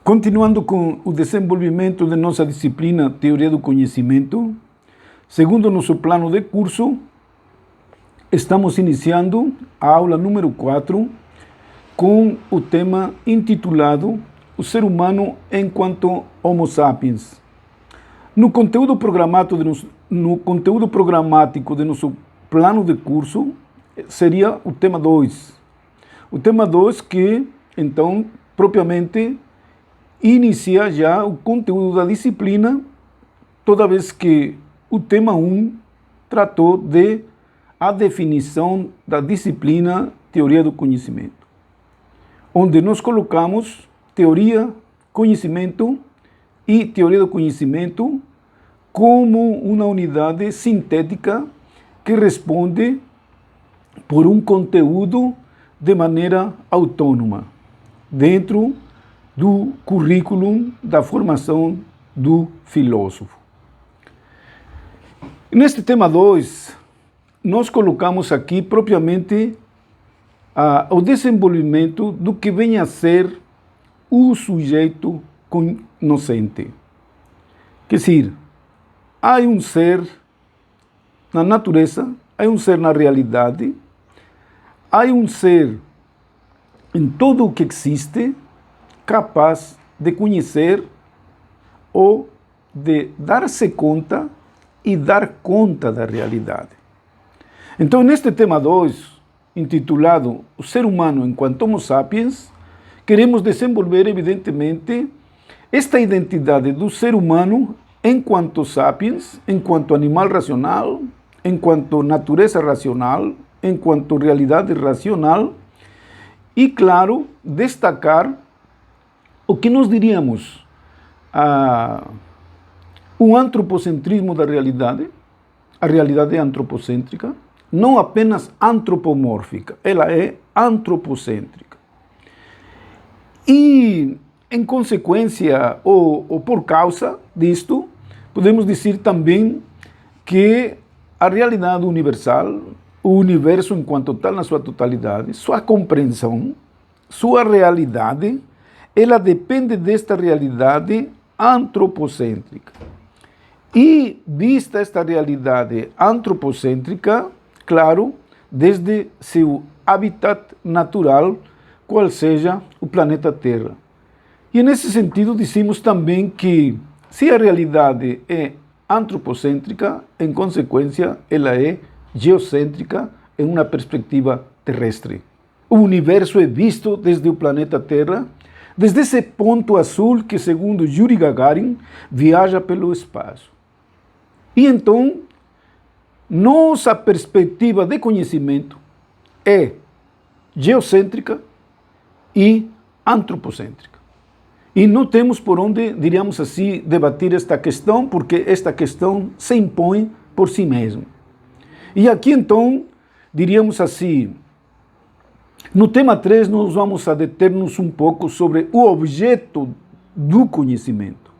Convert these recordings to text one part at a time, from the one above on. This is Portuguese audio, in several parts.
Continuando com o desenvolvimento de nossa disciplina Teoria do Conhecimento, segundo nosso plano de curso, estamos iniciando a aula número 4 com o tema intitulado O Ser Humano enquanto Homo Sapiens. No conteúdo programático de nosso plano de curso, seria o tema 2. O tema 2 que, então, propriamente inicia já o conteúdo da disciplina, toda vez que o tema 1 tratou de a definição da disciplina Teoria do Conhecimento, onde nós colocamos teoria, conhecimento e teoria do conhecimento como uma unidade sintética que responde por um conteúdo de maneira autônoma, dentro do currículo da formação do filósofo. Neste tema 2, nós colocamos aqui propriamente o desenvolvimento do que vem a ser o sujeito conhecente. Quer dizer, há um ser na natureza, há um ser na realidade, há um ser em todo o que existe, capaz de conhecer ou de dar-se conta e dar conta da realidade. Então, neste tema 2, intitulado O Ser Humano enquanto Homo Sapiens, queremos desenvolver, evidentemente, esta identidade do ser humano enquanto sapiens, enquanto animal racional, enquanto natureza racional, enquanto realidade racional, e, claro, destacar o que nós diríamos o antropocentrismo da realidade. A realidade é antropocêntrica, não apenas antropomórfica, ela é antropocêntrica. E, em consequência, ou por causa disto, podemos dizer também que a realidade universal, o universo enquanto tal na sua totalidade, sua compreensão, sua realidade, ela depende desta realidade antropocêntrica. E, vista esta realidade antropocêntrica, claro, desde seu habitat natural, qual seja o planeta Terra. E, nesse sentido, dizemos também que, se a realidade é antropocêntrica, em consequência, ela é geocêntrica em uma perspectiva terrestre. O universo é visto desde o planeta Terra, desde esse ponto azul que, segundo Yuri Gagarin, viaja pelo espaço. E então, nossa perspectiva de conhecimento é geocêntrica e antropocêntrica. E não temos por onde, diríamos assim, debater esta questão, porque esta questão se impõe por si mesma. E aqui, então, diríamos assim, no tema 3, nós vamos a deter-nos um pouco sobre o objeto do conhecimento.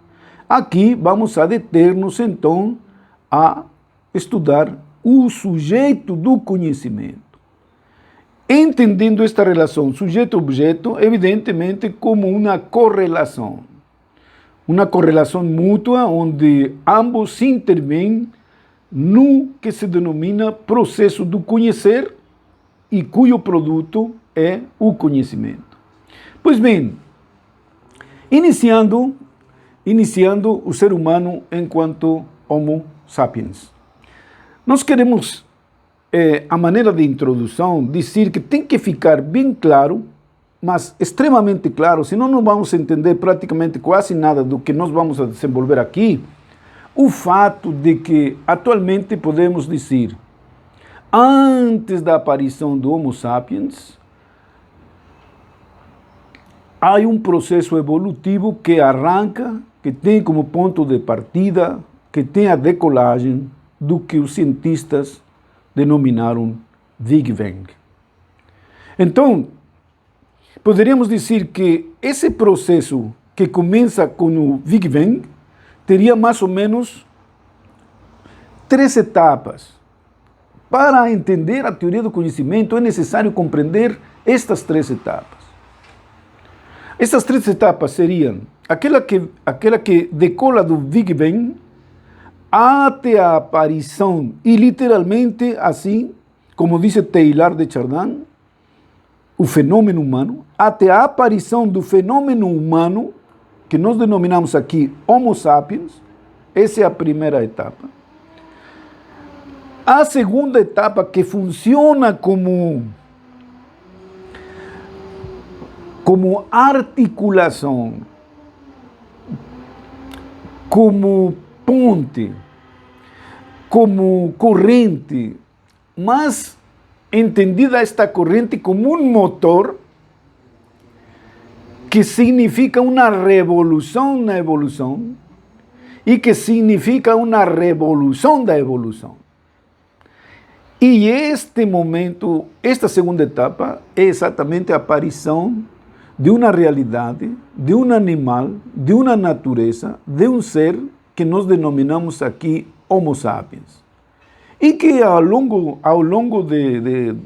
Aqui vamos a deter-nos, então, a estudar o sujeito do conhecimento. Entendendo esta relação sujeito-objeto, evidentemente, como uma correlação mútua, onde ambos se intervêm no que se denomina processo do conhecer e cujo produto é o conhecimento. Pois bem, iniciando o ser humano enquanto Homo Sapiens. Nós queremos, a maneira de introdução, dizer que tem que ficar bem claro, mas extremamente claro, senão não vamos entender praticamente quase nada do que nós vamos a desenvolver aqui, o fato de que atualmente podemos dizer, antes da aparição do Homo Sapiens, há um processo evolutivo que arranca, que tem como ponto de partida, que tem a decolagem do que os cientistas denominaram Big Bang. Então, poderíamos dizer que esse processo que começa com o Big Bang teria mais ou menos 3 etapas. Para entender a teoria do conhecimento é necessário compreender estas 3 etapas. Essas 3 etapas seriam aquela que decola do Big Bang até a aparição, e literalmente assim, como diz Teilhard de Chardin, o fenômeno humano, até a aparição do fenômeno humano, que nós denominamos aqui Homo sapiens. Essa é a primeira etapa. A segunda etapa, que funciona como articulação, como ponte, como corrente, mas entendida esta corrente como um motor que significa uma revolução na evolução e que significa uma revolução da evolução. E este momento, esta segunda etapa, é exatamente a aparição de uma realidade, de um animal, de uma natureza, de um ser que nós denominamos aqui Homo sapiens. E que ao longo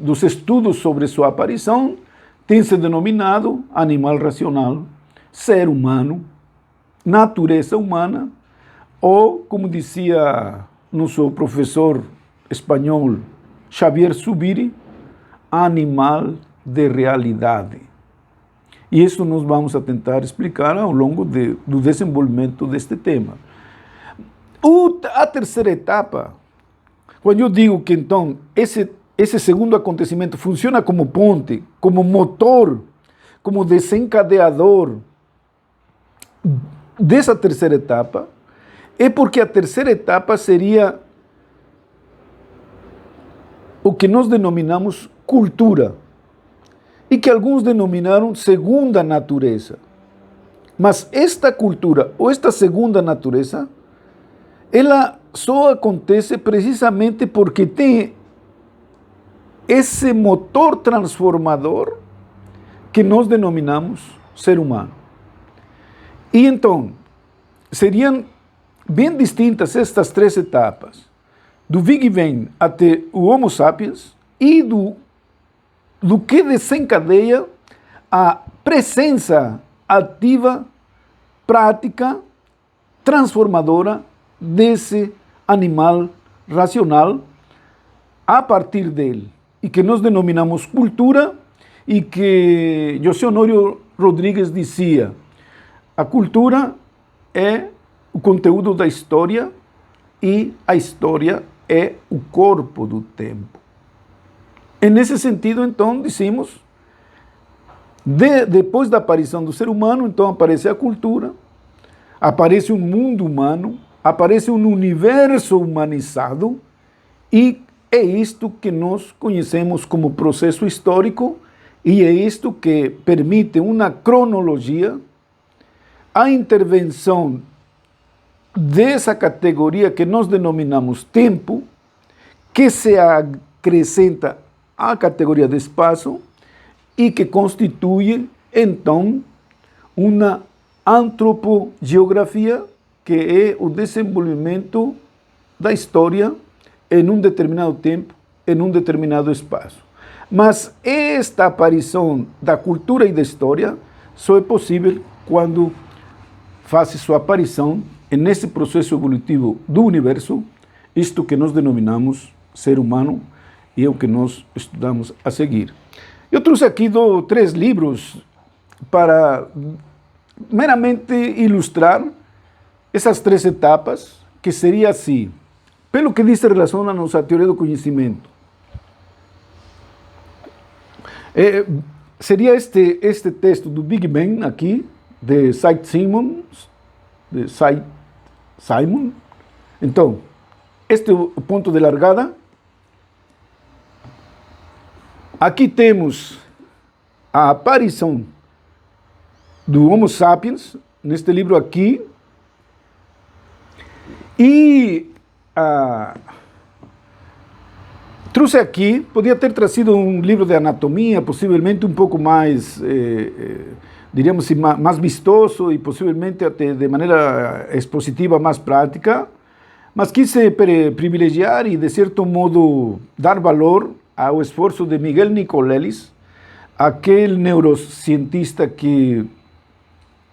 dos estudos sobre sua aparição, tem se denominado animal racional, ser humano, natureza humana, ou, como dizia nosso professor espanhol Xavier Zubiri, animal de realidade. E isso nós vamos a tentar explicar ao longo do desenvolvimento deste tema. A terceira etapa, quando eu digo que então esse segundo acontecimento funciona como ponte, como motor, como desencadeador dessa terceira etapa, é porque a terceira etapa seria o que nós denominamos cultura, e que alguns denominaram segunda natureza. Mas esta cultura, ou esta segunda natureza, ela só acontece precisamente porque tem esse motor transformador que nós denominamos ser humano. E então, seriam bem distintas estas três etapas, do Big Bang até o Homo sapiens, e do que desencadeia a presença ativa, prática, transformadora desse animal racional a partir dele, e que nós denominamos cultura, e que José Honório Rodrigues dizia: a cultura é o conteúdo da história e a história é o corpo do tempo. E nesse sentido, então, dizemos, depois da aparição do ser humano, então aparece a cultura, aparece um mundo humano, aparece um universo humanizado, e é isto que nós conhecemos como processo histórico, e é isto que permite uma cronologia, a intervenção dessa categoria que nós denominamos tempo, que se acrescenta à categoria de espaço e que constitui, então, uma antropogeografia, que é o desenvolvimento da história em um determinado tempo, em um determinado espaço. Mas esta aparição da cultura e da história só é possível quando faz sua aparição nesse processo evolutivo do universo, isto que nós denominamos ser humano, e é o que nós estudamos a seguir. Eu trouxe aqui três livros para meramente ilustrar essas três etapas, que seria assim, pelo que diz relação à nossa teoria do conhecimento. Seria este texto do Big Bang aqui, de Saint-Simon. Então, este é o ponto de largada. Aqui temos a aparição do Homo sapiens, neste livro aqui, e trouxe aqui, podia ter trazido um livro de anatomia, possivelmente um pouco mais, diríamos assim, mais vistoso, e possivelmente até de maneira expositiva mais prática, mas quis privilegiar e, de certo modo, dar valor ao esforço de Miguel Nicolelis, aquele neurocientista que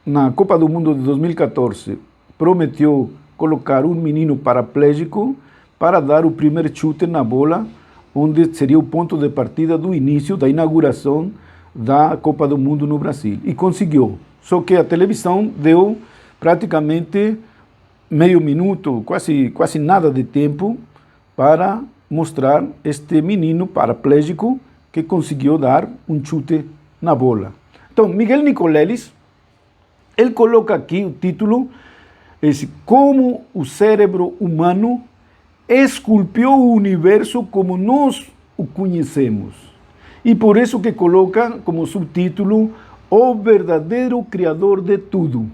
na Copa do Mundo de 2014, prometeu colocar um menino paraplégico para dar o primeiro chute na bola, onde seria o ponto de partida do início da inauguração da Copa do Mundo no Brasil. E conseguiu. Só que a televisão deu praticamente meio minuto, quase nada de tempo, para mostrar este menino paraplégico que conseguiu dar um chute na bola. Então, Miguel Nicolelis, ele coloca aqui o título, como o cérebro humano esculpiu o universo como nós o conhecemos. E por isso que coloca como subtítulo o verdadeiro criador de tudo.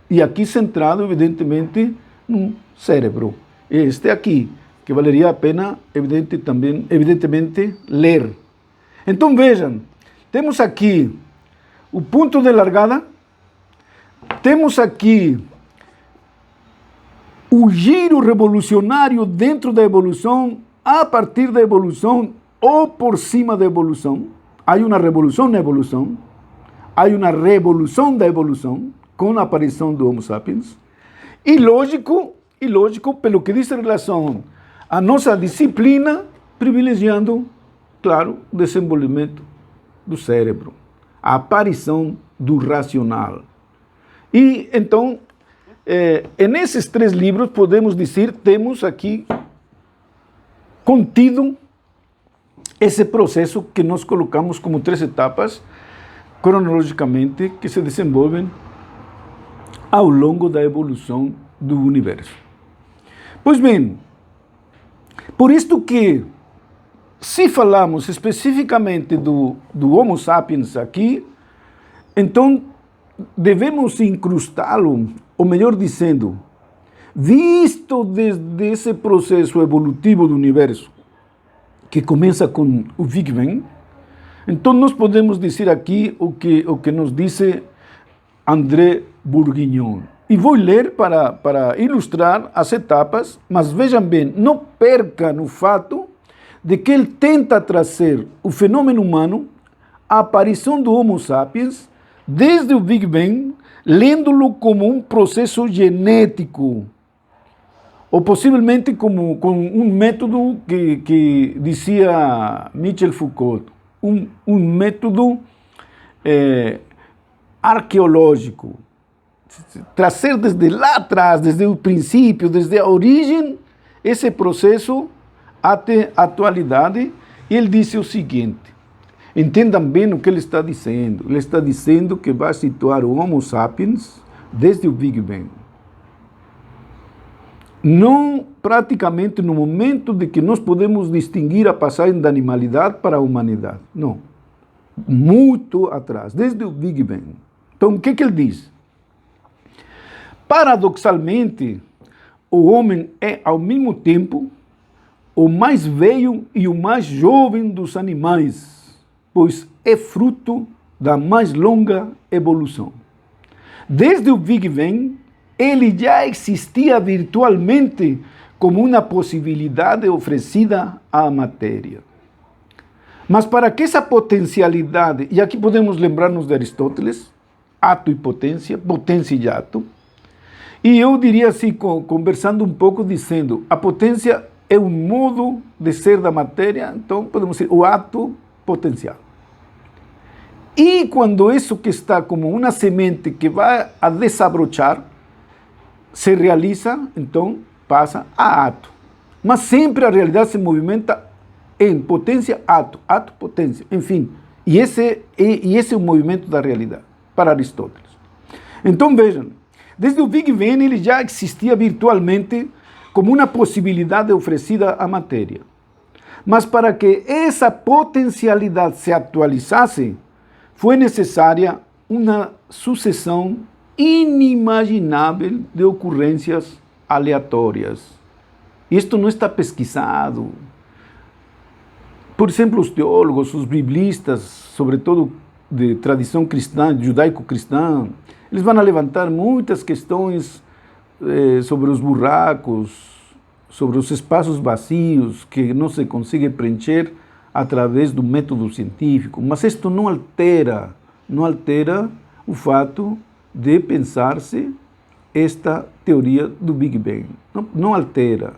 E aqui centrado, evidentemente, no cérebro. Este aqui, que valeria a pena, evidentemente, ler. Então vejam, temos aqui o ponto de largada, temos aqui o giro revolucionário dentro da evolução, a partir da evolução ou por cima da evolução. Há uma revolução na evolução, há uma revolução da evolução, com a aparição do Homo sapiens. E lógico, pelo que diz em relação à nossa disciplina, privilegiando, claro, o desenvolvimento do cérebro, a aparição do racional. E então, nesses 3 livros, podemos dizer, temos aqui contido esse processo que nós colocamos como 3 etapas, cronologicamente, que se desenvolvem ao longo da evolução do universo. Pois bem, por isto que, se falamos especificamente do Homo sapiens aqui, então devemos incrustá-lo, ou melhor dizendo, visto desde esse processo evolutivo do universo, que começa com o Big Bang, então nós podemos dizer aqui o que nos disse André Bourguignon. E vou ler para ilustrar as etapas, mas vejam bem, não percam o fato de que ele tenta trazer o fenômeno humano, a aparição do Homo sapiens, desde o Big Bang, lendo-lo como um processo genético, ou possivelmente como um método que dizia Michel Foucault, um método arqueológico. Trazer desde lá atrás, desde o princípio, desde a origem, esse processo até a atualidade. E ele disse o seguinte, entendam bem o que ele está dizendo. Ele está dizendo que vai situar o Homo sapiens desde o Big Bang. Não praticamente no momento de que nós podemos distinguir a passagem da animalidade para a humanidade. Não. Muito atrás, desde o Big Bang. Então, o que ele diz? Paradoxalmente, o homem é, ao mesmo tempo, o mais velho e o mais jovem dos animais, pois é fruto da mais longa evolução. Desde o Big Bang, ele já existia virtualmente como uma possibilidade oferecida à matéria. Mas para que essa potencialidade, e aqui podemos lembrar-nos de Aristóteles, ato e potência e ato, e eu diria assim, conversando um pouco, dizendo, a potência é um modo de ser da matéria, então podemos dizer o ato potencial. E quando isso que está como uma semente que vai a desabrochar, se realiza, então passa a ato. Mas sempre a realidade se movimenta em potência, ato, potência, enfim. E esse é o movimento da realidade, para Aristóteles. Então vejam, desde o Big Bang ele já existia virtualmente como uma possibilidade oferecida à matéria. Mas para que essa potencialidade se atualizasse, foi necessária uma sucessão inimaginável de ocorrências aleatórias. Isto não está pesquisado. Por exemplo, os teólogos, os biblistas, sobretudo de tradição cristã, judaico-cristã, eles vão levantar muitas questões sobre os buracos, sobre os espaços vazios que não se consegue preencher através do método científico. Mas isto não altera o fato de pensar-se esta teoria do Big Bang. Não altera.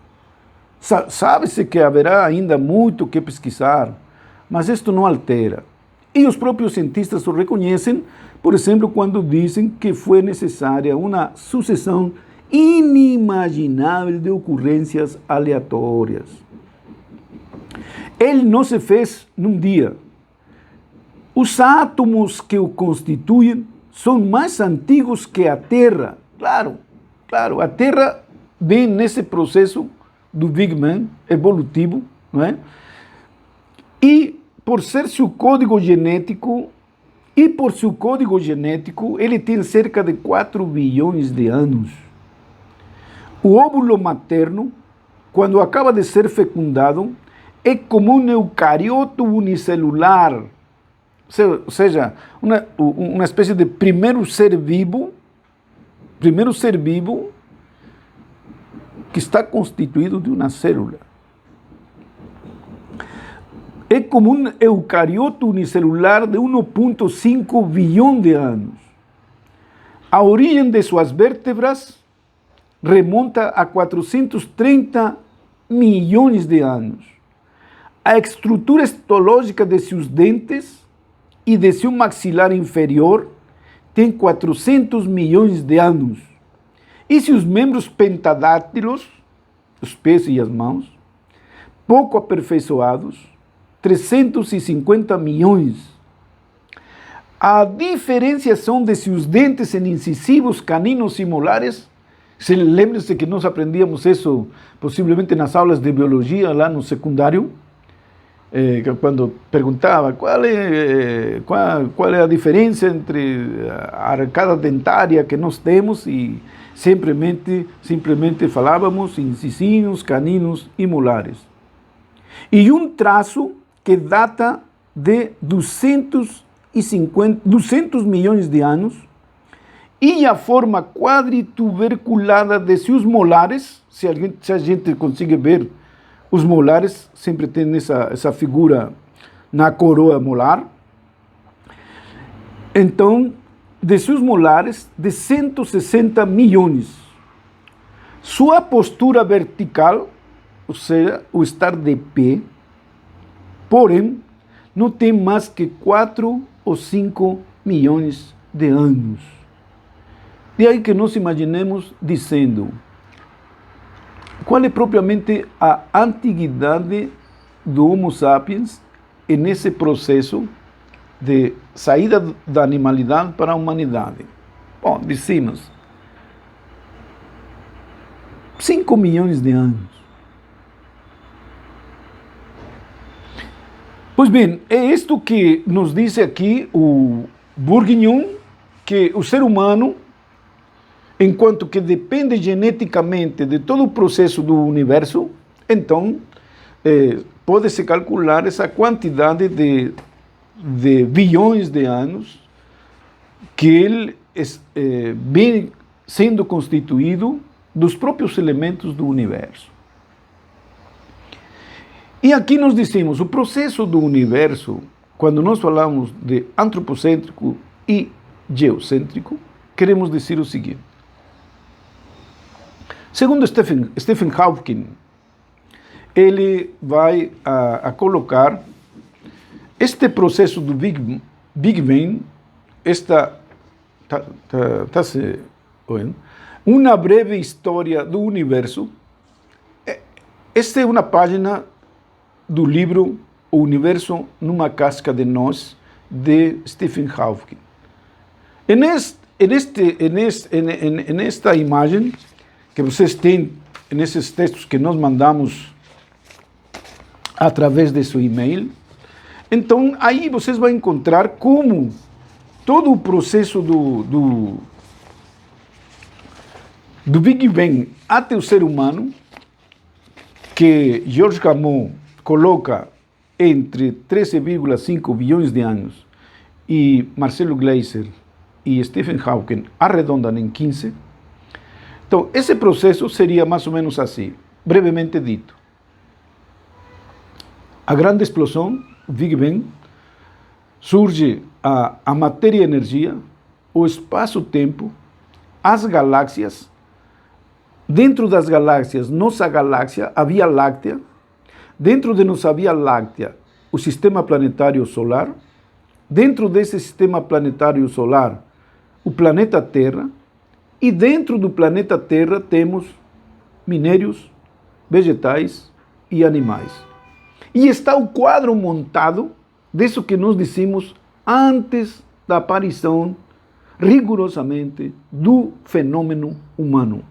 Sabe-se que haverá ainda muito que pesquisar, mas isto não altera. E os próprios cientistas o reconhecem, por exemplo, quando dizem que foi necessária uma sucessão inimaginável de ocorrências aleatórias. Ele não se fez num dia. Os átomos que o constituem são mais antigos que a Terra. Claro, a Terra vem nesse processo do Big Bang evolutivo, não é? E por ser seu código genético, ele tem cerca de 4 bilhões de anos. O óvulo materno, quando acaba de ser fecundado, é como um eucarioto unicelular, ou seja, uma espécie de primeiro ser vivo que está constituído de uma célula. É como um eucarioto unicelular de 1,5 bilhão de anos. A origem de suas vértebras remonta a 430 milhões de anos. A estrutura histológica de seus dentes e de seu maxilar inferior tem 400 milhões de anos. E seus membros pentadáctilos, os pés e as mãos, pouco aperfeiçoados, 350 milhões. A diferenciação de seus dentes em incisivos, caninos e molares, lembre-se que nós aprendíamos isso possivelmente nas aulas de biologia lá no secundário, quando perguntava qual é a diferença entre a arcada dentária que nós temos e simplesmente falávamos incisivos, caninos e molares. E um traço que data de 200 milhões de anos e a forma quadrituberculada de seus molares, se a gente consegue ver, os molares sempre tem essa figura na coroa molar. Então, de seus molares, de 160 milhões. Sua postura vertical, ou seja, o estar de pé, porém, não tem mais que 4 ou 5 milhões de anos. De aí que nós imaginemos dizendo, qual é propriamente a antiguidade do Homo sapiens nesse processo de saída da animalidade para a humanidade? Bom, dizemos 5 milhões de anos. Pois bem, é isto que nos diz aqui o Bourguignon, que o ser humano, enquanto que depende geneticamente de todo o processo do universo, então pode-se calcular essa quantidade de bilhões de anos que ele vem sendo constituído dos próprios elementos do universo. E aqui nós dizemos, o processo do universo, quando nós falamos de antropocêntrico e geocêntrico, queremos dizer o seguinte. Segundo Stephen Hawking, ele vai a colocar este processo do Big Bang, uma breve história do universo. Esta é uma página do livro O Universo numa Casca de Nós, de Stephen Hawking. Nesta imagem, que vocês têm nesses textos que nós mandamos através de seu e-mail, então aí vocês vão encontrar como todo o processo do Big Bang até o ser humano, que George Gamow coloca entre 13,5 bilhões de anos e Marcelo Gleiser e Stephen Hawking arredondam em 15. Então, esse processo seria mais ou menos assim, brevemente dito. A grande explosão, o Big Bang, surge a matéria e a energia, o espaço-tempo, as galáxias, dentro das galáxias, nossa galáxia, a Via Láctea, dentro de nossa Via Láctea, o sistema planetário solar, dentro desse sistema planetário solar, o planeta Terra, e dentro do planeta Terra temos minérios, vegetais e animais. E está o quadro montado disso que nós dissemos antes da aparição, rigorosamente, do fenômeno humano.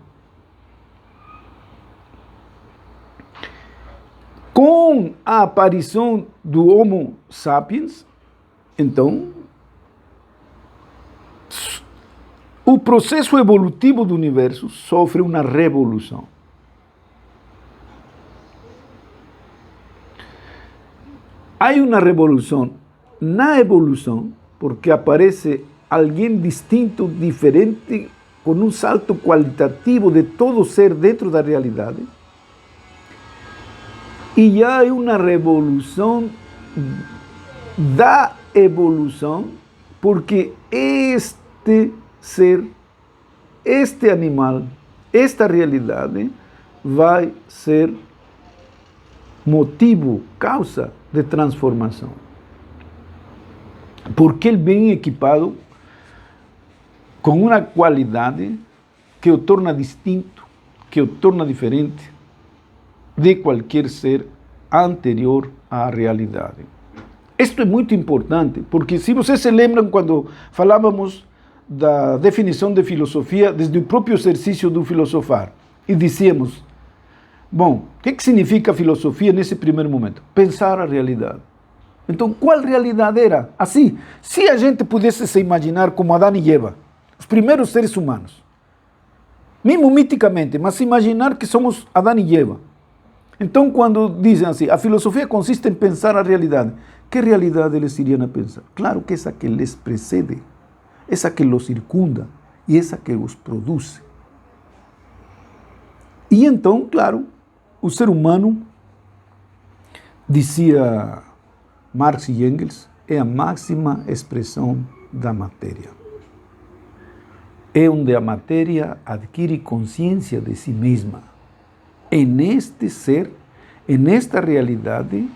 Com a aparição do Homo sapiens, então, o processo evolutivo do universo sofre uma revolução. Há uma revolução na evolução, porque aparece alguém distinto, diferente, com um salto qualitativo de todo ser dentro da realidade. E há uma revolução da evolução, porque este ser, este animal, esta realidade vai ser motivo, causa de transformação. Porque ele vem equipado com uma qualidade que o torna distinto, que o torna diferente de qualquer ser anterior à realidade. Isto é muito importante, porque se vocês se lembram quando falávamos da definição de filosofia desde o próprio exercício do filosofar, e dizíamos, bom, o que significa filosofia nesse primeiro momento? Pensar a realidade. Então, qual realidade era? Assim, se a gente pudesse se imaginar como Adão e Eva, os primeiros seres humanos, mesmo miticamente, mas imaginar que somos Adão e Eva. Então, quando dizem assim, a filosofia consiste em pensar a realidade, que realidade eles iriam a pensar? Claro que essa que les precede, essa que los circunda e essa que os produz. E então, claro, o ser humano, dizia Marx e Engels, é a máxima expressão da matéria. É onde a matéria adquire consciência de si mesma. É neste ser, é nesta realidade,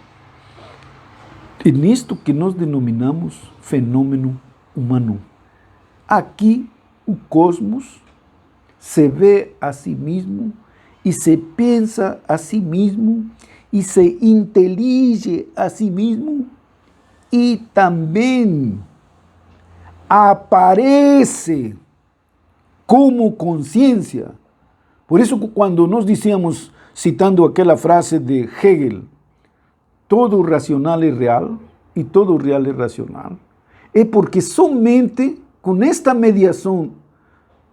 é nisto que nós denominamos fenômeno humano. Aqui o cosmos se vê a si mesmo e se pensa a si mesmo e se intelige a si mesmo e também aparece como consciência. Por isso, quando nós dizíamos, citando aquela frase de Hegel, todo racional é real e todo real é racional, é porque somente com esta mediação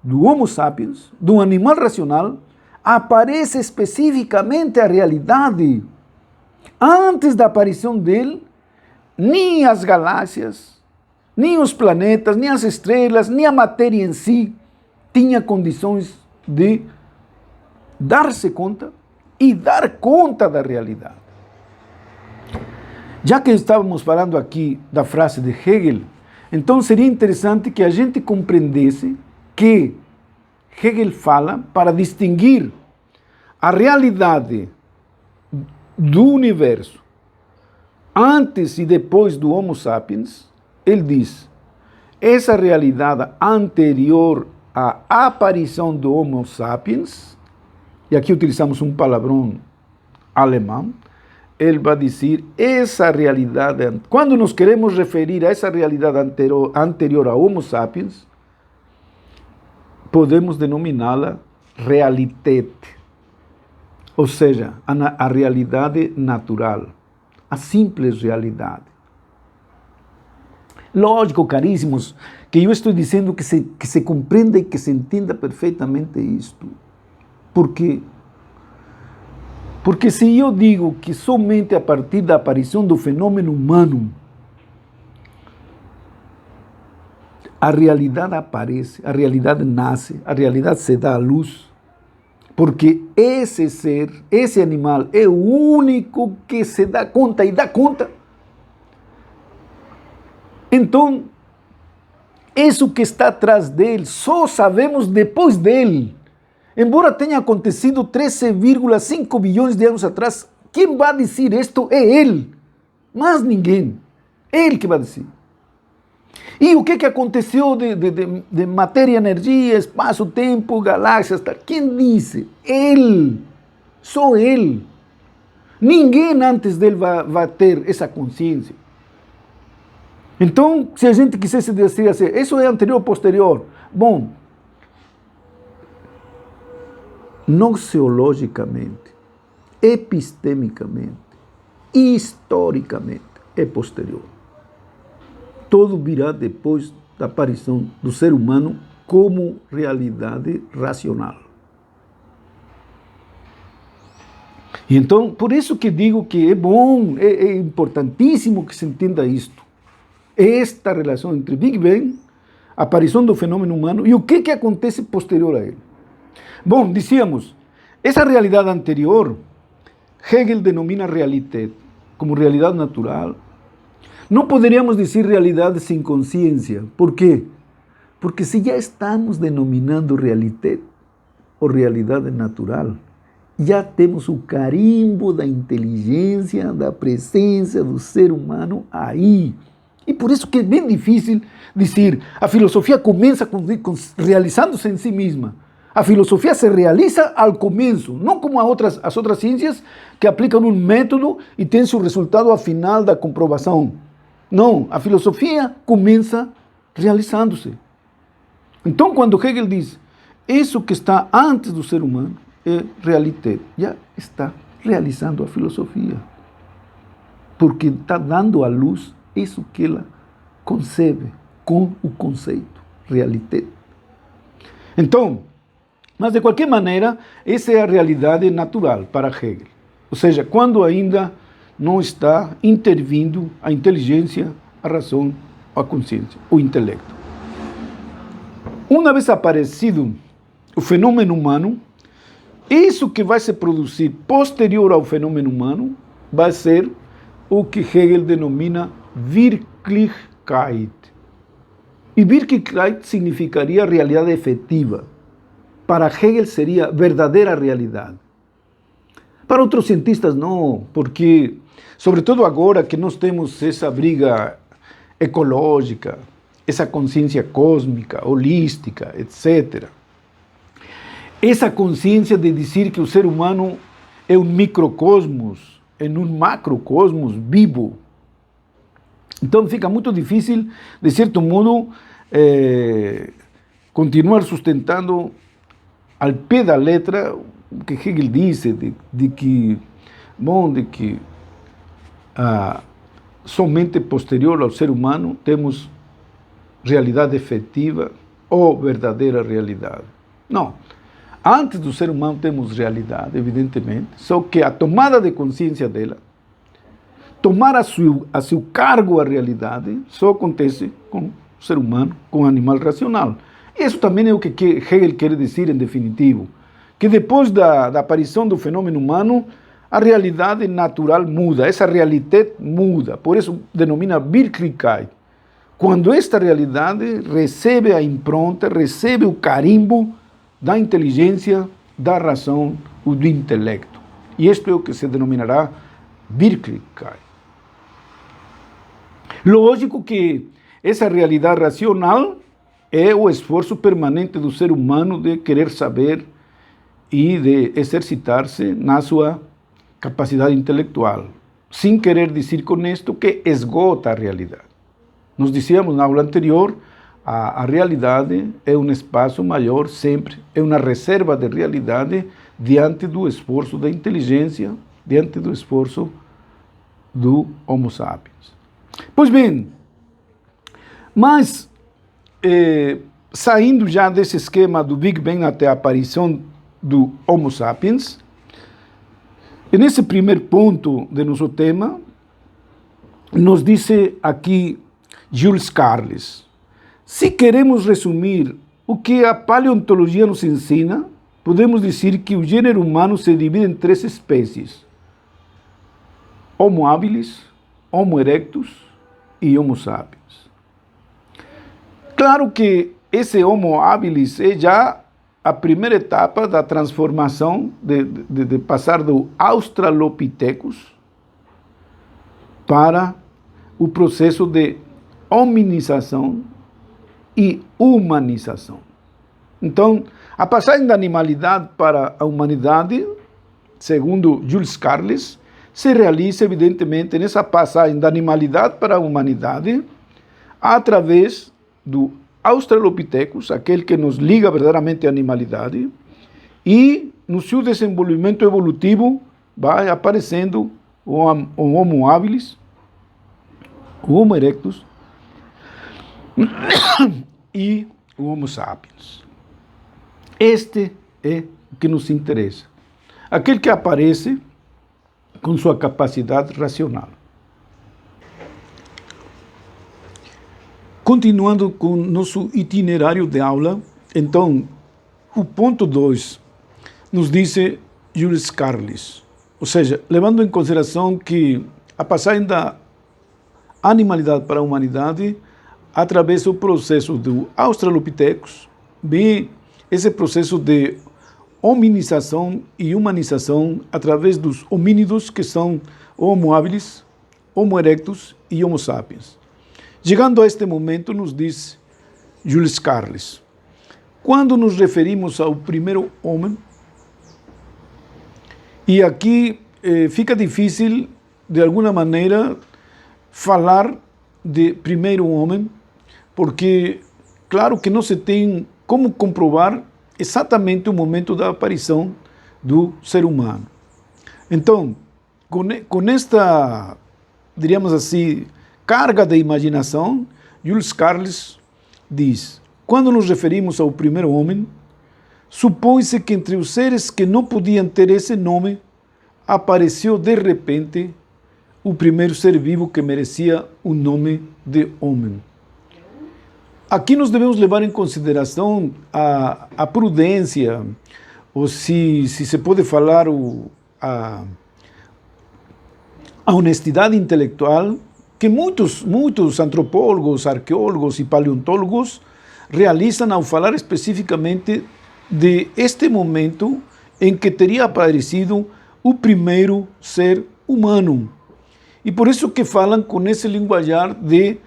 do Homo sapiens, do animal racional, aparece especificamente a realidade. Antes da aparição dele, nem as galáxias, nem os planetas, nem as estrelas, nem a matéria em si tinha condições de dar-se conta e dar conta da realidade. Já que estávamos falando aqui da frase de Hegel, então seria interessante que a gente compreendesse que Hegel fala para distinguir a realidade do universo antes e depois do Homo sapiens. Ele diz, essa realidade anterior à aparição do Homo sapiens, e aqui utilizamos um palavrão alemão, ele vai dizer, essa realidade, quando nos queremos referir a essa realidade anterior ao Homo sapiens, podemos denominá-la Realität, ou seja, a realidade natural, a simples realidade. Lógico, caríssimos, que eu estou dizendo que se compreenda e que se entenda perfeitamente isto. Porque se eu digo que somente a partir da aparição do fenômeno humano a realidade aparece, a realidade nasce, a realidade se dá à luz, porque esse ser, esse animal é o único que se dá conta e dá conta. Então, Isso que está atrás dele, só sabemos depois dele. Embora tenha acontecido 13,5 bilhões de anos atrás, quem vai dizer isto é ele, mas ninguém. Ele que vai dizer. E o que aconteceu de matéria, energia, espaço, tempo, galáxias, tal? Quem disse? Ele. Só ele. Ninguém antes dele vai ter essa consciência. Então, se a gente quisesse dizer assim, isso é anterior ou posterior? Bom, noxiologicamente, epistemicamente, historicamente, é posterior. Tudo virá depois da aparição do ser humano como realidade racional. E então, por isso que digo que é bom, é importantíssimo que se entenda isto. Esta relação entre Big Bang, a aparição do fenômeno humano e o que acontece posterior a ele. Bom, dizíamos, essa realidade anterior, Hegel denomina realidade como realidade natural. Não poderíamos dizer realidade sem consciência. Por quê? Porque se já estamos denominando realidade ou realidade natural, já temos o carimbo da inteligência, da presença do ser humano aí. E por isso que é bem difícil dizer, a filosofia começa realizando-se em si mesma. A filosofia se realiza ao começo, não como as outras ciências que aplicam um método e tem seu resultado ao final da comprovação. Não, a filosofia começa realizando-se. Então, quando Hegel diz, isso que está antes do ser humano é realidade, já está realizando a filosofia. Porque está dando à luz isso que ela concebe com o conceito, realidade. Então, mas de qualquer maneira, essa é a realidade natural para Hegel. Ou seja, quando ainda não está intervindo a inteligência, a razão, a consciência, o intelecto. Uma vez aparecido o fenômeno humano, isso que vai se produzir posterior ao fenômeno humano vai ser o que Hegel denomina Wirklichkeit. E Wirklichkeit significaria realidade efetiva. Para Hegel seria verdadeira realidade. Para outros cientistas não, porque, sobretudo agora que nós temos essa briga ecológica, essa consciência cósmica, holística, etc. Essa consciência de dizer que o ser humano é um microcosmos, em um macrocosmos vivo. Então fica muito difícil, de certo modo, continuar sustentando ao pé da letra o que Hegel disse, de que somente posterior ao ser humano temos realidade efetiva ou verdadeira realidade. Não. Antes do ser humano temos realidade, evidentemente, só que a tomada de consciência dela, tomar a seu cargo a realidade, só acontece com o ser humano, com o animal racional. Isso também é o que Hegel quer dizer em definitivo, que depois da aparição do fenômeno humano, a realidade natural muda, essa realidade muda, por isso denomina Wirklichkeit. Quando esta realidade recebe a impronta, recebe o carimbo da inteligência, da razão ou do intelecto. E isto é o que se denominará Wirklichkeit. Lógico que essa realidade racional é o esforço permanente do ser humano de querer saber e de exercitar-se na sua capacidade intelectual, sem querer dizer com isto que esgota a realidade. Nós dizíamos na aula anterior, a realidade é um espaço maior sempre, é uma reserva de realidade diante do esforço da inteligência, diante do esforço do Homo sapiens. Pois bem, mas saindo já desse esquema do Big Bang até a aparição do Homo sapiens, e nesse primeiro ponto de nosso tema, nos disse aqui Jules Carles, se queremos resumir o que a paleontologia nos ensina, podemos dizer que o gênero humano se divide em 3 espécies: Homo habilis, Homo erectus e Homo sapiens. Claro que esse Homo habilis é já a primeira etapa da transformação, de passar do Australopithecus para o processo de hominização e humanização. Então, a passagem da animalidade para a humanidade, segundo Jules Carles, se realiza evidentemente nessa passagem da animalidade para a humanidade, através do Australopithecus, aquele que nos liga verdadeiramente à animalidade, e no seu desenvolvimento evolutivo vai aparecendo o Homo habilis, o Homo erectus e o Homo sapiens. Este é o que nos interessa. Aquele que aparece com sua capacidade racional. Continuando com nosso itinerário de aula, então, o ponto 2 nos diz Jules Carles, ou seja, levando em consideração que a passagem da animalidade para a humanidade através do processo do Australopithecus, bem esse processo de hominização e humanização através dos homínidos que são Homo habilis, Homo erectus e Homo sapiens. Chegando a este momento, nos diz Jules Carles, quando nos referimos ao primeiro homem, e aqui fica difícil, de alguma maneira, falar de primeiro homem, porque, claro que não se tem como comprovar exatamente o momento da aparição do ser humano. Então, com esta, diríamos assim, carga de imaginação, Jules Carles diz, quando nos referimos ao primeiro homem, supõe-se que entre os seres que não podiam ter esse nome, apareceu de repente o primeiro ser vivo que merecia o nome de homem. Aqui nós devemos levar em consideração a prudência, ou se se pode falar, a honestidade intelectual que muitos antropólogos, arqueólogos e paleontólogos realizam ao falar especificamente de este momento em que teria aparecido o primeiro ser humano. E por isso que falam com esse linguajar de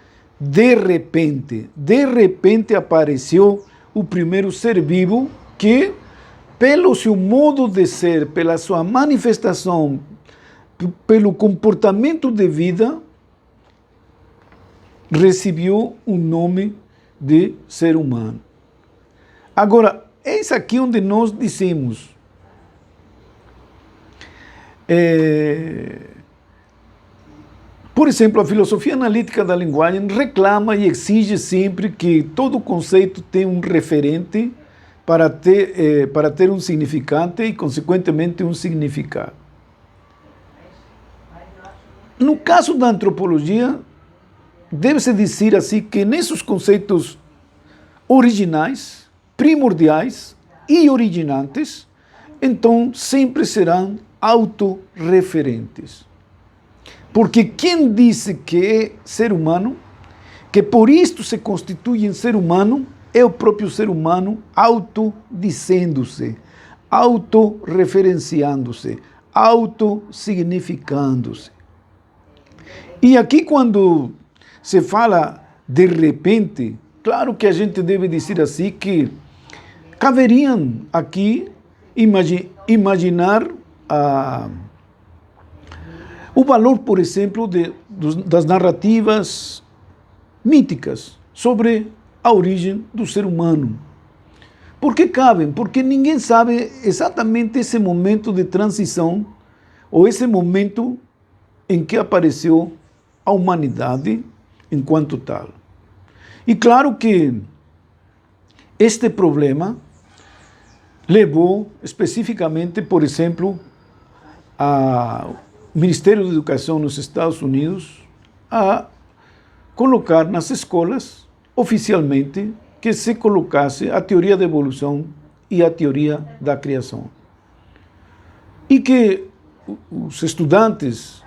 repente apareceu o primeiro ser vivo que, pelo seu modo de ser, pela sua manifestação, pelo comportamento de vida, recebeu o nome de ser humano. Agora, eis aqui onde nós dizemos, por exemplo, a filosofia analítica da linguagem reclama e exige sempre que todo conceito tenha um referente para ter um significante e, consequentemente, um significado. No caso da antropologia, deve-se dizer assim que nesses conceitos originais, primordiais e originantes, então sempre serão autorreferentes. Porque quem disse que é ser humano, que por isto se constitui em ser humano, é o próprio ser humano autodizendo-se, autorreferenciando-se, autosignificando-se. E aqui quando se fala de repente, claro que a gente deve dizer assim que caberiam aqui imaginar o valor, por exemplo, das narrativas míticas sobre a origem do ser humano. Por que cabem? Porque ninguém sabe exatamente esse momento de transição ou esse momento em que apareceu a humanidade enquanto tal. E claro que este problema levou especificamente, por exemplo, ao Ministério da Educação nos Estados Unidos a colocar nas escolas, oficialmente, que se colocasse a teoria da evolução e a teoria da criação. E que os estudantes,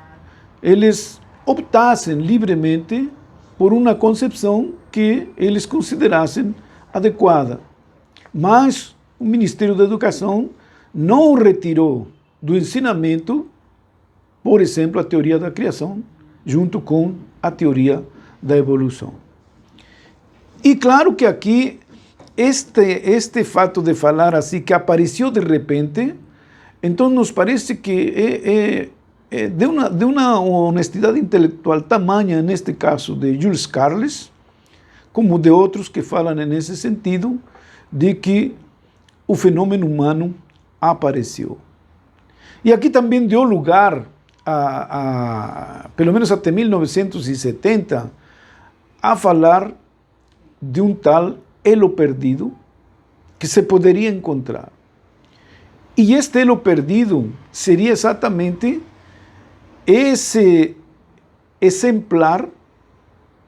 eles optassem livremente por uma concepção que eles considerassem adequada. Mas o Ministério da Educação não retirou do ensinamento, por exemplo, a teoria da criação, junto com a teoria da evolução. E claro que aqui, este fato de falar assim, que apareceu de repente, então nos parece que de uma honestidade intelectual tamanha, neste caso de Jules Carles, como de outros que falam nesse sentido, de que o fenômeno humano apareceu. E aqui também deu lugar, pelo menos até 1970, a falar de um tal elo perdido que se poderia encontrar. E este elo perdido seria exatamente esse exemplar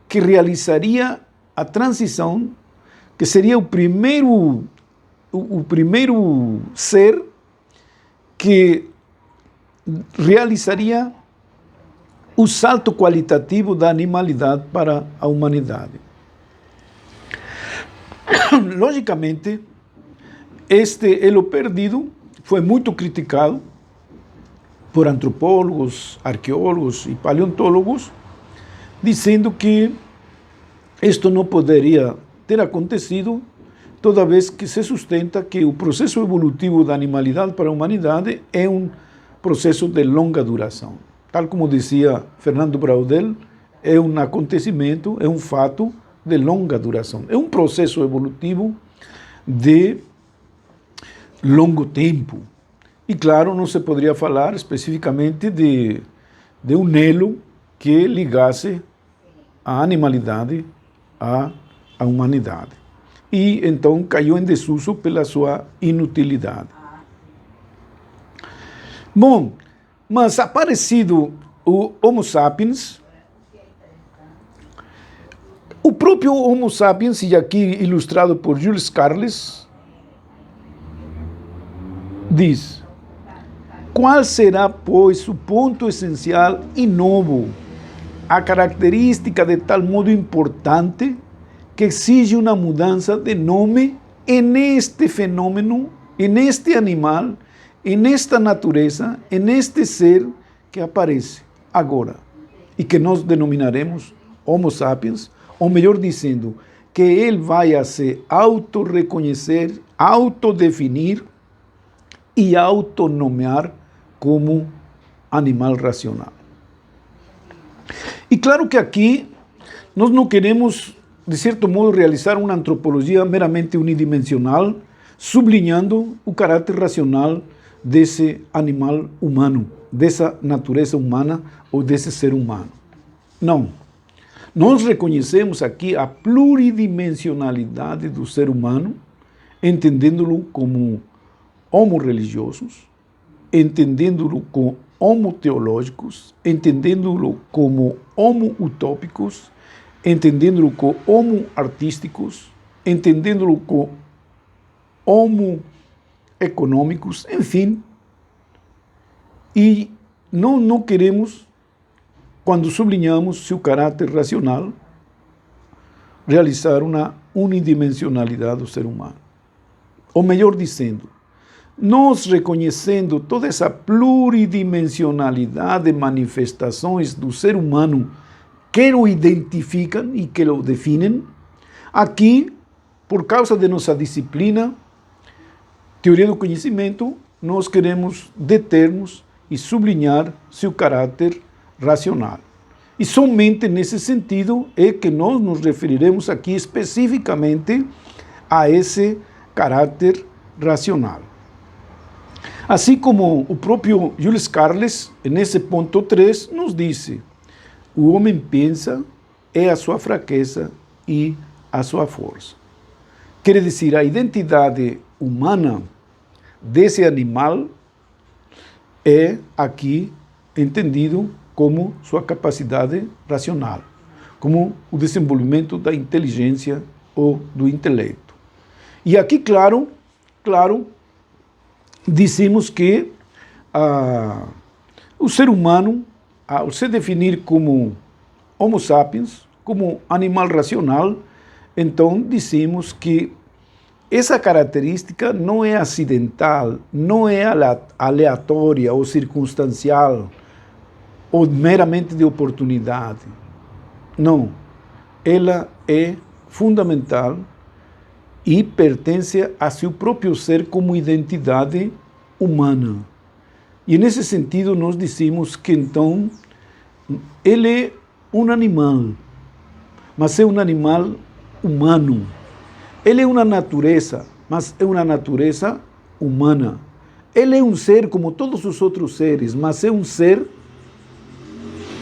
que realizaria a transição, que seria o primeiro ser que realizaria o salto qualitativo da animalidade para a humanidade. Logicamente, este elo perdido foi muito criticado por antropólogos, arqueólogos e paleontólogos, dizendo que isto não poderia ter acontecido, toda vez que se sustenta que o processo evolutivo da animalidade para a humanidade é um processo de longa duração. Tal como dizia Fernando Braudel, é um acontecimento, é um fato de longa duração. É um processo evolutivo de longo tempo. E claro, não se poderia falar especificamente de um elo que ligasse a animalidade à humanidade. E então caiu em desuso pela sua inutilidade. Bom, mas aparecido o Homo sapiens, o próprio Homo sapiens, e aqui ilustrado por Jules Carles, diz: qual será, pois, o ponto essencial e novo, a característica de tal modo importante que exige uma mudança de nome neste fenômeno, neste animal, nesta natureza, neste ser que aparece agora e que nós denominaremos Homo sapiens, ou melhor dizendo, que ele vai a se auto-reconhecer, autodefinir e autonomear como animal racional. E claro que aqui nós não queremos, de certo modo, realizar uma antropologia meramente unidimensional, sublinhando o caráter racional desse animal humano, dessa natureza humana ou desse ser humano. Não. Nós reconhecemos aqui a pluridimensionalidade do ser humano, entendendo-lo como homo religiosos, entendendo-lo como homo teológicos, entendendo-lo como homo utópicos, entendendo-lo como homo artísticos, entendendo-lo como homo econômicos, enfim. E não queremos, quando sublinhamos seu caráter racional, realizar uma unidimensionalidade do ser humano. Ou melhor dizendo, nós reconhecendo toda essa pluridimensionalidade de manifestações do ser humano que o identificam e que o definem, aqui, por causa de nossa disciplina, teoria do conhecimento, nós queremos determos e sublinhar seu caráter racional. E somente nesse sentido é que nós nos referiremos aqui especificamente a esse caráter racional. Assim como o próprio Jules Carles, nesse ponto 3, nos disse: o homem pensa, é a sua fraqueza e a sua força. Quer dizer, a identidade humana desse animal é aqui entendido como sua capacidade racional, como o desenvolvimento da inteligência ou do intelecto. E aqui, claro, dizemos que o ser humano, ao se definir como Homo sapiens, como animal racional, então dizemos que essa característica não é acidental, não é aleatória ou circunstancial, ou meramente de oportunidade. Não, ela é fundamental e pertence a seu próprio ser como identidade humana. E nesse sentido nós dizemos que então ele é um animal, mas é um animal humano. Ele é uma natureza, mas é uma natureza humana. Ele é um ser como todos os outros seres, mas é um ser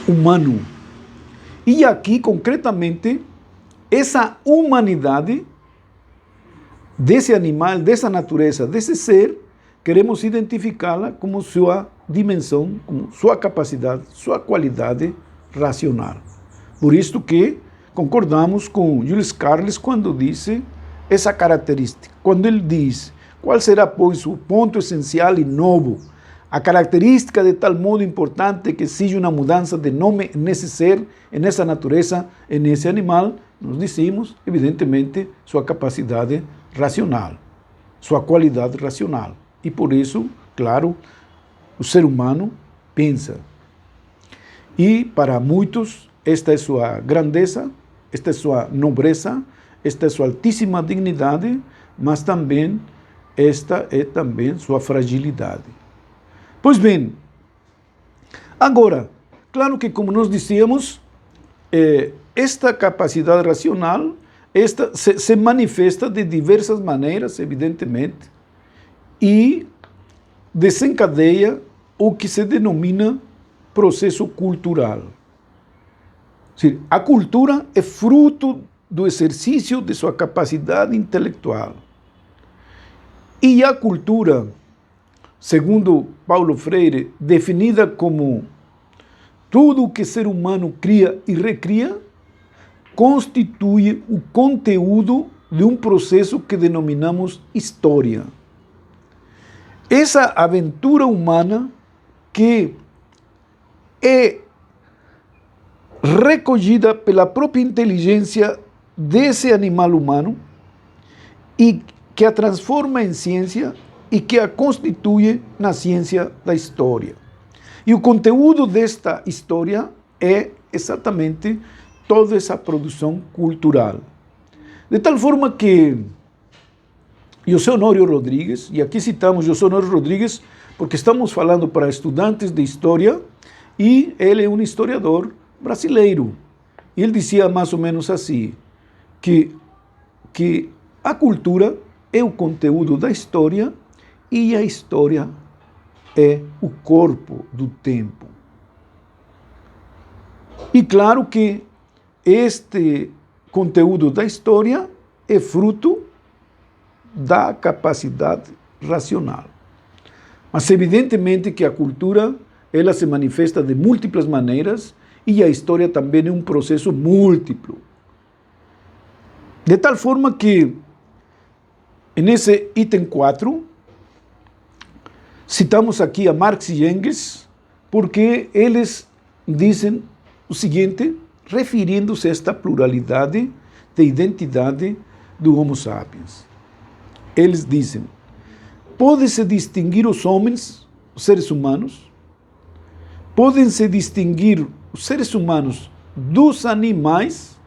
humano. E aqui, concretamente, essa humanidade desse animal, dessa natureza, desse ser, queremos identificá-la como sua dimensão, como sua capacidade, sua qualidade racional. Por isso que concordamos com Jules Carles quando disse essa característica. Quando ele diz, qual será, pois, o ponto essencial e novo, a característica de tal modo importante que exige uma mudança de nome nesse ser, nessa natureza, nesse animal, nós dizemos, evidentemente, sua capacidade racional, sua qualidade racional. E por isso, claro, o ser humano pensa. E para muitos, esta é sua grandeza, esta é sua nobreza, esta é sua altíssima dignidade, mas também esta é também sua fragilidade. Pois bem, agora, claro que como nós dizíamos, esta capacidade racional se manifesta de diversas maneiras, evidentemente, e desencadeia o que se denomina processo cultural. A cultura é fruto do exercício de sua capacidade intelectual. E a cultura, segundo Paulo Freire, definida como tudo o que o ser humano cria e recria, constitui o conteúdo de um processo que denominamos história. Essa aventura humana que é recolhida pela própria inteligência desse animal humano e que a transforma em ciência e que a constitui na ciência da história. E o conteúdo desta história é exatamente toda essa produção cultural. De tal forma que José Honório Rodrigues, e aqui citamos José Honório Rodrigues porque estamos falando para estudantes de história, e ele é um historiador brasileiro. E ele dizia mais ou menos assim, que a cultura é o conteúdo da história e a história é o corpo do tempo. E claro que este conteúdo da história é fruto da capacidade racional. Mas evidentemente que a cultura ela se manifesta de múltiplas maneiras e a história também é um processo múltiplo. De tal forma que, nesse item 4, citamos aqui a Marx e Engels, porque eles dizem o seguinte, referindo-se a esta pluralidade de identidade do Homo sapiens. Eles dizem, pode-se distinguir os homens, os seres humanos, podem-se distinguir os seres humanos dos animais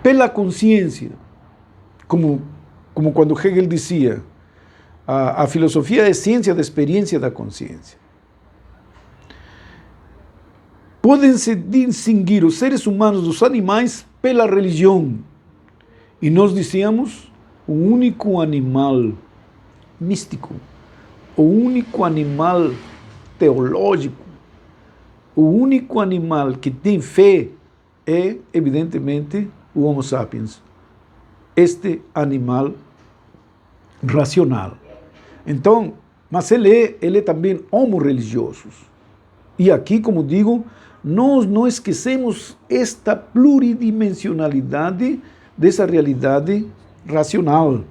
pela consciência, como quando Hegel dizia, a filosofia é ciência da experiência da consciência. Podem-se distinguir os seres humanos dos animais pela religião. E nós dizíamos, o único animal místico, o único animal teológico, o único animal que tem fé é, evidentemente, o Homo sapiens. Este animal racional. Então, mas ele é também homo religioso. E aqui, como digo, nós não esquecemos esta pluridimensionalidade dessa realidade racional.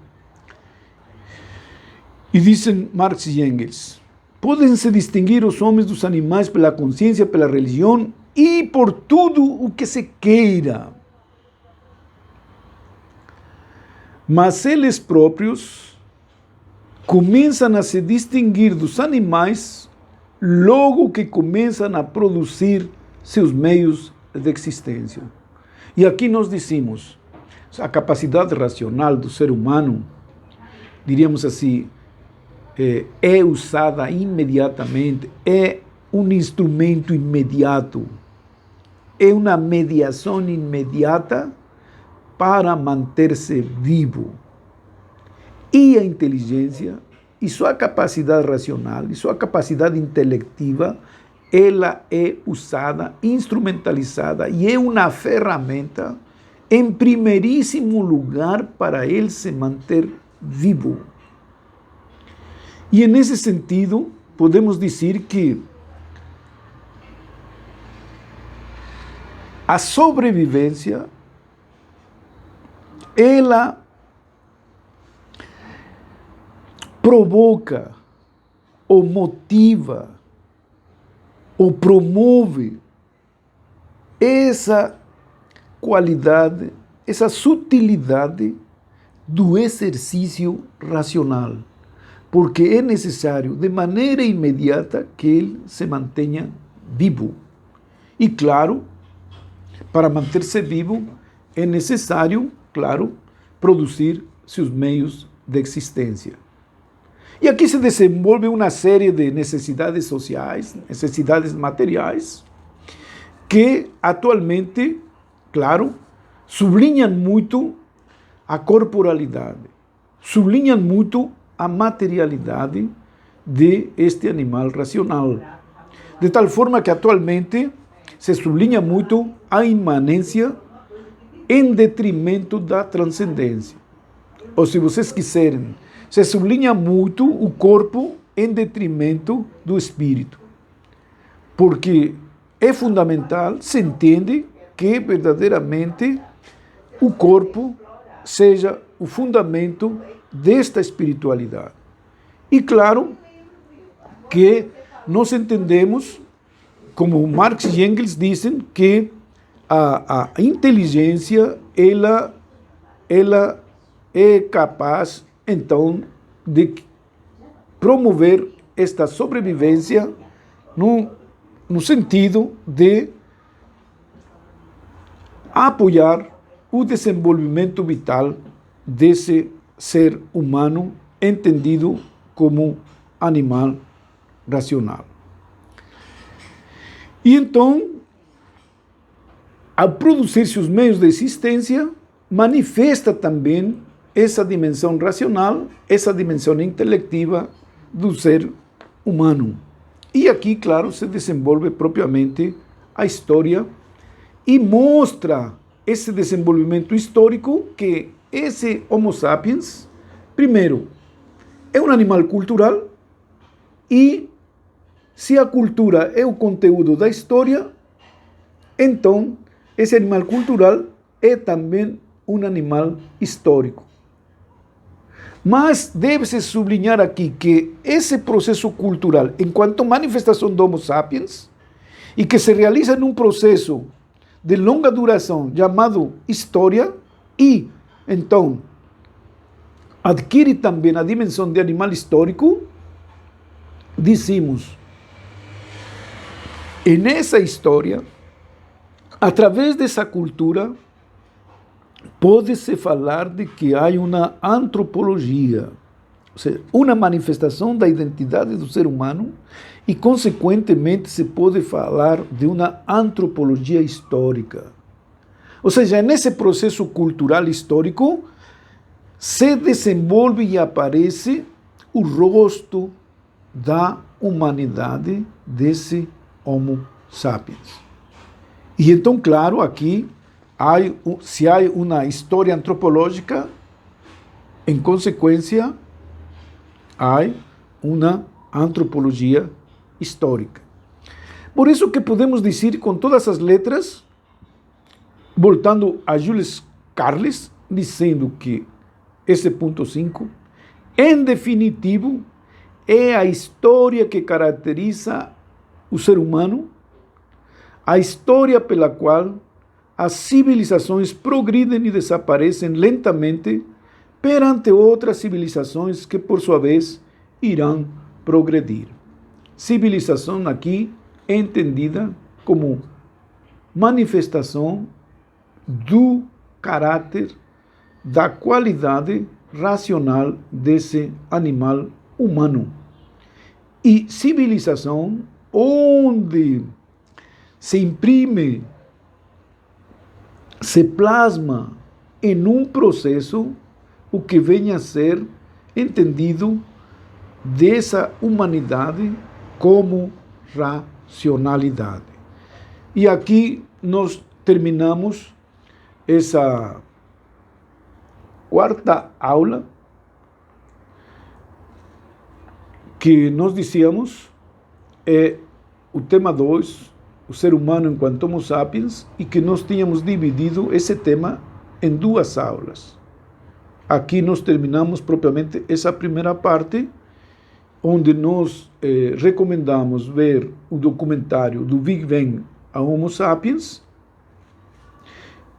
E dizem Marx e Engels, podem-se distinguir os homens dos animais pela consciência, pela religião e por tudo o que se queira. Mas eles próprios começam a se distinguir dos animais logo que começam a produzir seus meios de existência. E aqui nós dizemos, a capacidade racional do ser humano, diríamos assim, é usada imediatamente, é um instrumento imediato, é uma mediação imediata para manter-se vivo. E a inteligência, e sua capacidade racional, e sua capacidade intelectiva, ela é usada, instrumentalizada, e é uma ferramenta, em primeiríssimo lugar, para ele se manter vivo. E nesse sentido, podemos dizer que a sobrevivência, ela provoca, ou motiva, ou promove essa qualidade, essa sutilidade do exercício racional, porque é necessário, de maneira imediata, que ele se mantenha vivo. E, claro, para manter-se vivo, é necessário, claro, produzir seus meios de existência. E aqui se desenvolve uma série de necessidades sociais, necessidades materiais, que atualmente, claro, sublinham muito a corporalidade, sublinham muito a materialidade deste animal racional. De tal forma que atualmente se sublinha muito a imanência em detrimento da transcendência. Ou, se vocês quiserem, se sublinha muito o corpo em detrimento do espírito. Porque é fundamental, se entende, que verdadeiramente o corpo seja o fundamento desta espiritualidade. E claro que nós entendemos, como Marx e Engels dizem, que a inteligência ela é capaz, então, de promover esta sobrevivência no sentido de apoiar o desenvolvimento vital desse ser humano entendido como animal racional. E então, ao produzir-se os meios de existência, manifesta também essa dimensão racional, essa dimensão intelectiva do ser humano. E aqui, claro, se desenvolve propriamente a história e mostra esse desenvolvimento histórico que esse Homo sapiens, primeiro, é um animal cultural e, se a cultura é o conteúdo da história, então esse animal cultural é também um animal histórico. Mas deve-se sublinhar aqui que esse processo cultural, enquanto manifestação do Homo sapiens, e que se realiza num processo de longa duração chamado história, e então adquire também a dimensão de animal histórico, dizemos, e nessa história, através dessa cultura, pode-se falar de que há uma antropologia, ou seja, uma manifestação da identidade do ser humano, e, consequentemente, se pode falar de uma antropologia histórica. Ou seja, nesse processo cultural histórico, se desenvolve e aparece o rosto da humanidade desse Homo sapiens. E então, claro, aqui, se há uma história antropológica, em consequência, há uma antropologia histórica. Por isso que podemos dizer com todas as letras, voltando a Jules Carles, dizendo que esse ponto 5, em definitivo, é a história que caracteriza o ser humano, a história pela qual as civilizações progridem e desaparecem lentamente perante outras civilizações que, por sua vez, irão progredir. Civilização aqui é entendida como manifestação do caráter, da qualidade racional desse animal humano. E civilização onde se imprime, se plasma em um processo o que venha a ser entendido dessa humanidade como racionalidade. E aqui nós terminamos essa quarta aula que nós dizíamos é o tema 2, o ser humano enquanto Homo sapiens, e que nós tínhamos dividido esse tema em 2 aulas. Aqui nós terminamos propriamente essa primeira parte, onde nós recomendamos ver o documentário do Big Bang a Homo sapiens,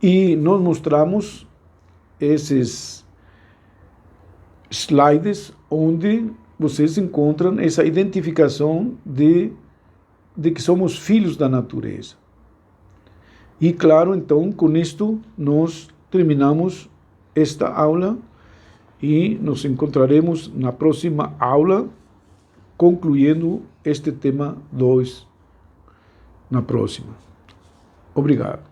e nós mostramos esses slides onde vocês encontram essa identificação de que somos filhos da natureza. E claro, então, com isto nós terminamos esta aula e nos encontraremos na próxima aula, concluindo este tema 2 na próxima. Obrigado.